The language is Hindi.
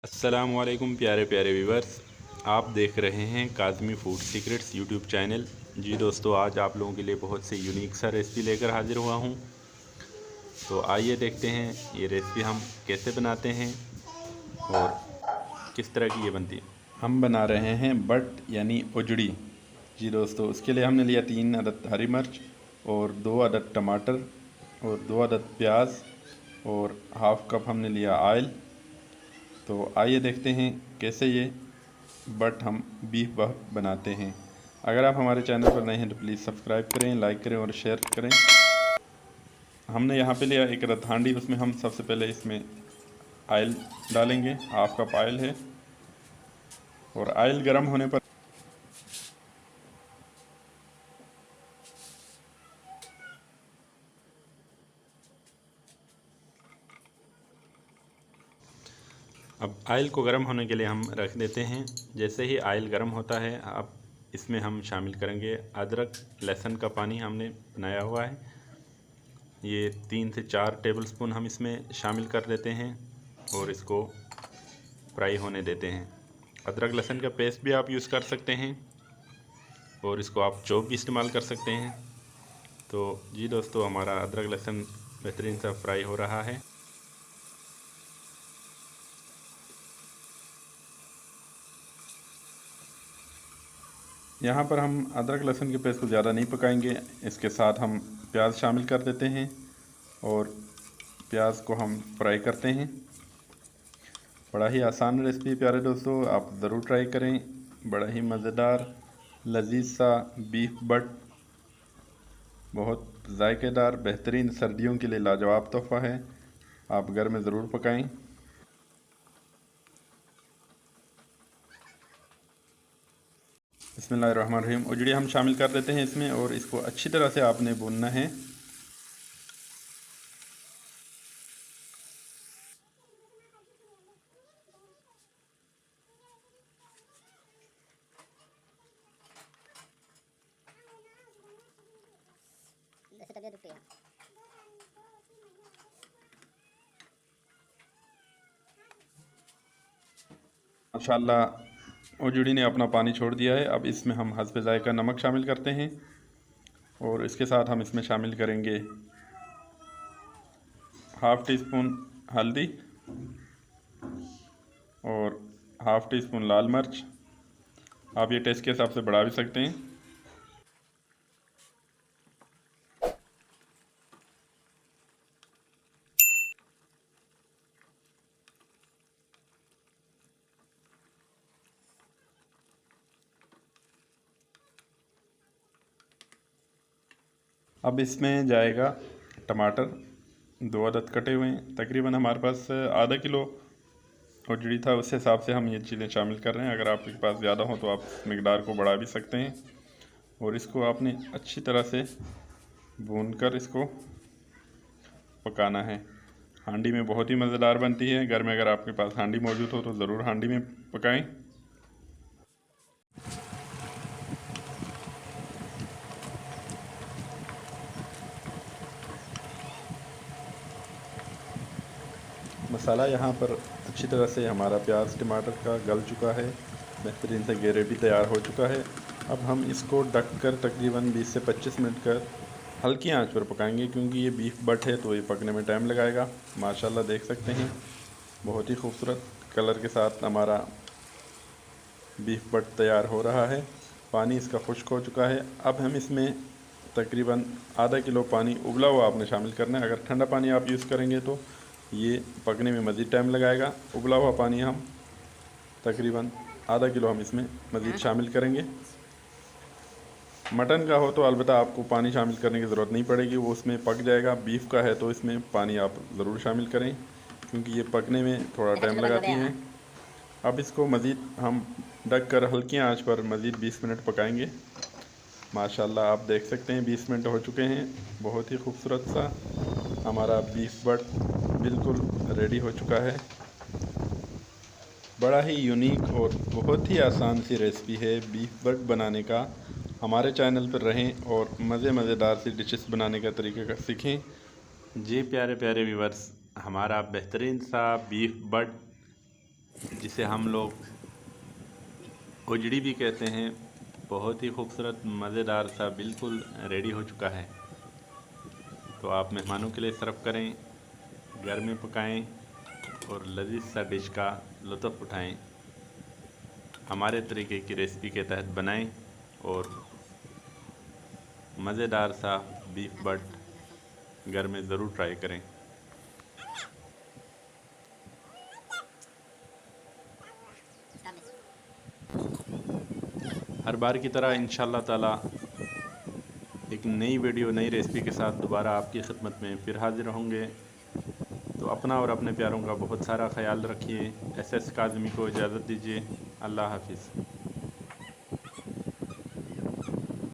अस्सलाम वालेकुम प्यारे प्यारे व्यूवर्स, आप देख रहे हैं Kazmi food secrets YouTube channel. जी दोस्तों, आज आप लोगों के लिए बहुत से यूनिक सा रेसिपी लेकर हाज़िर हुआ हूं। तो आइए देखते हैं ये रेसिपी हम कैसे बनाते हैं और किस तरह की ये बनती है। हम बना रहे हैं बट यानी उजड़ी। जी दोस्तों, उसके लिए हमने लिया 3 अदद हरी मिर्च और 2 अदद टमाटर और 2 अदद प्याज और हाफ़ कप हमने लिया आयल। तो आइए देखते हैं कैसे ये बट हम बीफ बट बनाते हैं। अगर आप हमारे चैनल पर नए हैं तो प्लीज़ सब्सक्राइब करें, लाइक करें और शेयर करें। हमने यहाँ पे लिया एक रत हांडी, उसमें हम सबसे पहले इसमें आयल डालेंगे। हाफ कप आयल है और आयल गर्म होने पर अब आयल को गर्म होने के लिए हम रख देते हैं। जैसे ही आयल गर्म होता है, अब इसमें हम शामिल करेंगे अदरक लहसुन का पानी हमने बनाया हुआ है। ये 3 से 4 टेबलस्पून हम इसमें शामिल कर देते हैं और इसको फ्राई होने देते हैं। अदरक लहसुन का पेस्ट भी आप यूज़ कर सकते हैं और इसको आप चॉप भी इस्तेमाल कर सकते हैं। तो जी दोस्तों, हमारा अदरक लहसुन बेहतरीन सा फ्राई हो रहा है। यहाँ पर हम अदरक लहसुन के पेस्ट को ज़्यादा नहीं पकाएंगे, इसके साथ हम प्याज शामिल कर देते हैं और प्याज को हम फ्राई करते हैं। बड़ा ही आसान रेसिपी प्यारे दोस्तों, आप ज़रूर ट्राई करें। बड़ा ही मज़ेदार लजीज सा बीफ बट, बहुत जायकेदार बेहतरीन, सर्दियों के लिए लाजवाब तोहफ़ा है। आप घर में ज़रूर पकाएं। बिस्मिल्लाहिर्रहमानिर्रहीम। उजड़ी हम शामिल कर देते हैं इसमें और इसको अच्छी तरह से आपने भूनना है। माशाल्लाह उजड़ी ने अपना पानी छोड़ दिया है। अब इसमें हम हस्बे ज़ायका नमक शामिल करते हैं और इसके साथ हम इसमें शामिल करेंगे हाफ़ टी स्पून हल्दी और हाफ़ टी स्पून लाल मिर्च। आप ये टेस्ट के हिसाब से बढ़ा भी सकते हैं। अब इसमें जाएगा टमाटर, 2 अदद कटे हुए हैं। तकरीबन हमारे पास आधा किलो उजड़ी था, उस हिसाब से हम ये चीज़ें शामिल कर रहे हैं। अगर आपके पास ज़्यादा हो तो आप मकदार को बढ़ा भी सकते हैं। और इसको आपने अच्छी तरह से भूनकर इसको पकाना है। हांडी में बहुत ही मज़ेदार बनती है। घर में अगर आपके पास हांडी मौजूद हो तो ज़रूर हांडी में पकाएं। मसाला यहाँ पर अच्छी तरह से हमारा प्याज टमाटर का गल चुका है, बेहतरीन से ग्रेवी तैयार हो चुका है। अब हम इसको ढक कर तकरीबन 20 से 25 मिनट कर हल्की आंच पर पकाएंगे, क्योंकि ये बीफ बट है तो ये पकने में टाइम लगाएगा। माशाल्लाह देख सकते हैं, बहुत ही खूबसूरत कलर के साथ हमारा बीफ बट तैयार हो रहा है। पानी इसका खुश्क हो चुका है। अब हम इसमें तकरीबन आधा किलो पानी उबला हुआ आपने शामिल करना है। अगर ठंडा पानी आप यूज़ करेंगे तो ये पकने में मज़ीद टाइम लगाएगा। उबला हुआ पानी हम तकरीबन आधा किलो हम इसमें मज़ीद शामिल करेंगे। मटन का हो तो अलबत्ता आपको पानी शामिल करने की ज़रूरत नहीं पड़ेगी, वो उसमें पक जाएगा। बीफ का है तो इसमें पानी आप ज़रूर शामिल करें, क्योंकि ये पकने में थोड़ा टाइम लगाती हैं। अब इसको मज़ीद हम ढक कर हल्की आंच पर मज़ीद 20 मिनट पकाएंगे। माशाल्लाह आप देख सकते हैं 20 मिनट हो चुके हैं। बहुत ही खूबसूरत सा हमारा बीफ बट बिल्कुल रेडी हो चुका है। बड़ा ही यूनिक और बहुत ही आसान सी रेसिपी है बीफ बट बनाने का। हमारे चैनल पर रहें और मज़ेदार सी डिशेस बनाने का तरीका सीखें। जी प्यारे प्यारे व्यूवर्स, हमारा बेहतरीन सा बीफ बट जिसे हम लोग उजड़ी भी कहते हैं। बहुत ही खूबसूरत मज़ेदार सा बिल्कुल रेडी हो चुका है। तो आप मेहमानों के लिए सर्व करें, घर में पकाएं और लजीज सा डिश का लुत्फ़ उठाएं। हमारे तरीके की रेसिपी के तहत बनाएं और मज़ेदार सा बीफ बट घर में ज़रूर ट्राई करें। हर बार की तरह इंशाअल्लाह ताला एक नई वीडियो नई रेसिपी के साथ दोबारा आपकी खिदमत में फिर हाज़िर होंगे। तो अपना और अपने प्यारों का बहुत सारा ख्याल रखिए। SS काज़मी को इजाज़त दीजिए। अल्लाह हाफ़िज़।